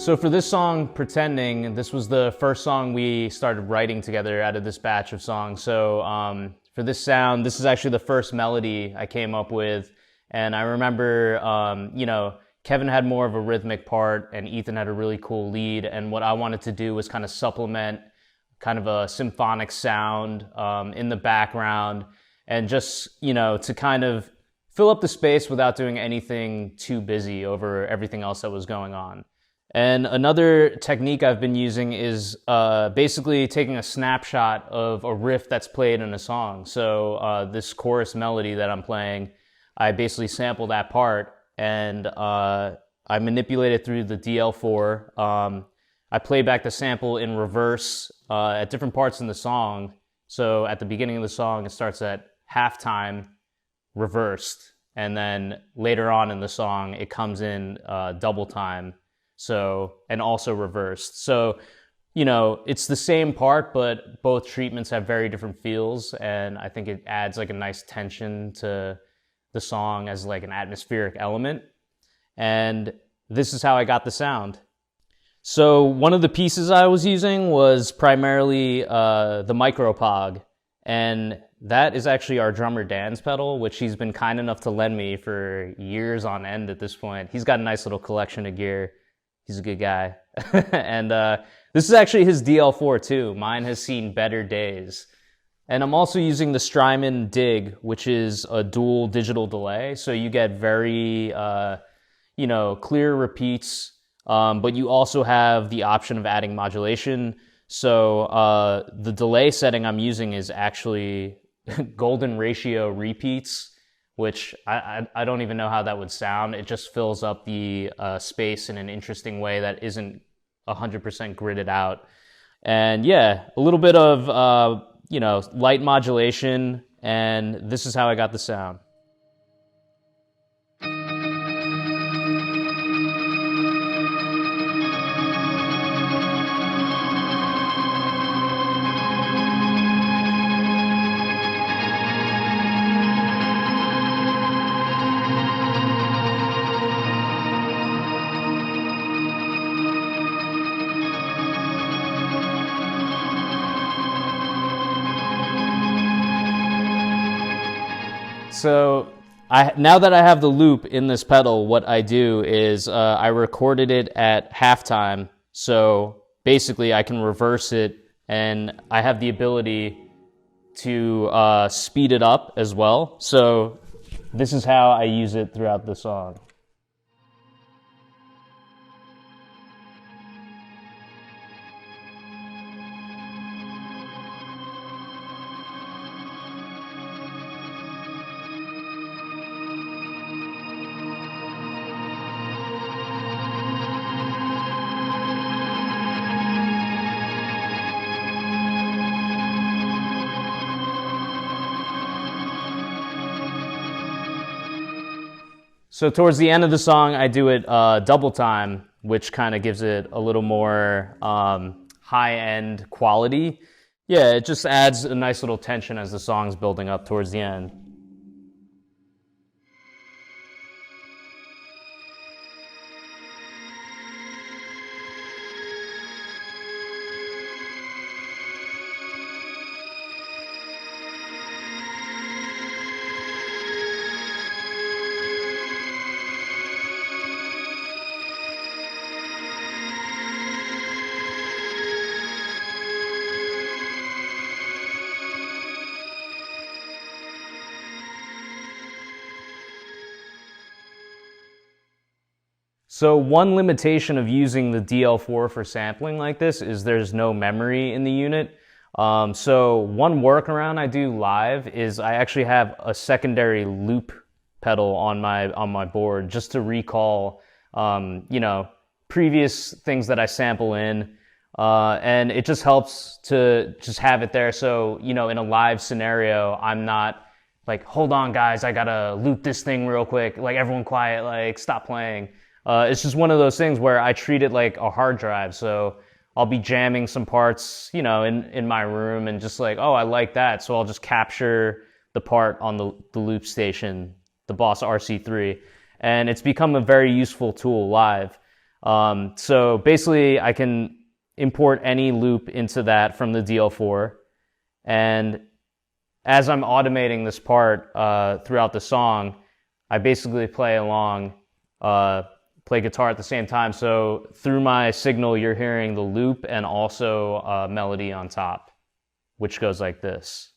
So for this song, Pretending, this was the first song we started writing together out of this batch of songs. So for this sound, this is actually the first melody I came up with. And I remember, Kevin had more of a rhythmic part and Ethan had a really cool lead. And what I wanted to do was kind of supplement kind of a symphonic sound in the background and just, to kind of fill up the space without doing anything too busy over everything else that was going on. And another technique I've been using is basically taking a snapshot of a riff that's played in a song. So this chorus melody that I'm playing, I basically sample that part and I manipulate it through the DL4. I play back the sample in reverse at different parts in the song. So at the beginning of the song, it starts at halftime, reversed. And then later on in the song, it comes in double time. So, and also reversed. So, it's the same part, but both treatments have very different feels. And I think it adds like a nice tension to the song as like an atmospheric element. And this is how I got the sound. So one of the pieces I was using was primarily the micro POG. And that is actually our drummer Dan's pedal, which he's been kind enough to lend me for years on end at this point. He's got a nice little collection of gear. He's a good guy. And this is actually his DL4 too. Mine has seen better days. And I'm also using the Strymon DIG, which is a dual digital delay. So you get very, clear repeats, but you also have the option of adding modulation. So the delay setting I'm using is actually golden ratio repeats, which I don't even know how that would sound. It just fills up the space in an interesting way that isn't 100% gridded out. And yeah, a little bit of, light modulation, and this is how I got the sound. So now that I have the loop in this pedal, what I do is I recorded it at halftime. So basically I can reverse it and I have the ability to speed it up as well. So this is how I use it throughout the song. So towards the end of the song, I do it double time, which kind of gives it a little more high-end quality. Yeah, it just adds a nice little tension as the song's building up towards the end. So one limitation of using the DL4 for sampling like this is there's no memory in the unit. So one workaround I do live is I actually have a secondary loop pedal on my board just to recall, previous things that I sample in. And it just helps to just have it there. So, in a live scenario, I'm not like, hold on guys, I gotta loop this thing real quick. Like everyone quiet, like stop playing. It's just one of those things where I treat it like a hard drive. So I'll be jamming some parts, in my room and just like, oh, I like that. So I'll just capture the part on the loop station, the Boss RC3. And it's become a very useful tool live. So basically I can import any loop into that from the DL4. And as I'm automating this part throughout the song, I basically play along, play guitar at the same time. So through my signal, you're hearing the loop and also melody on top, which goes like this.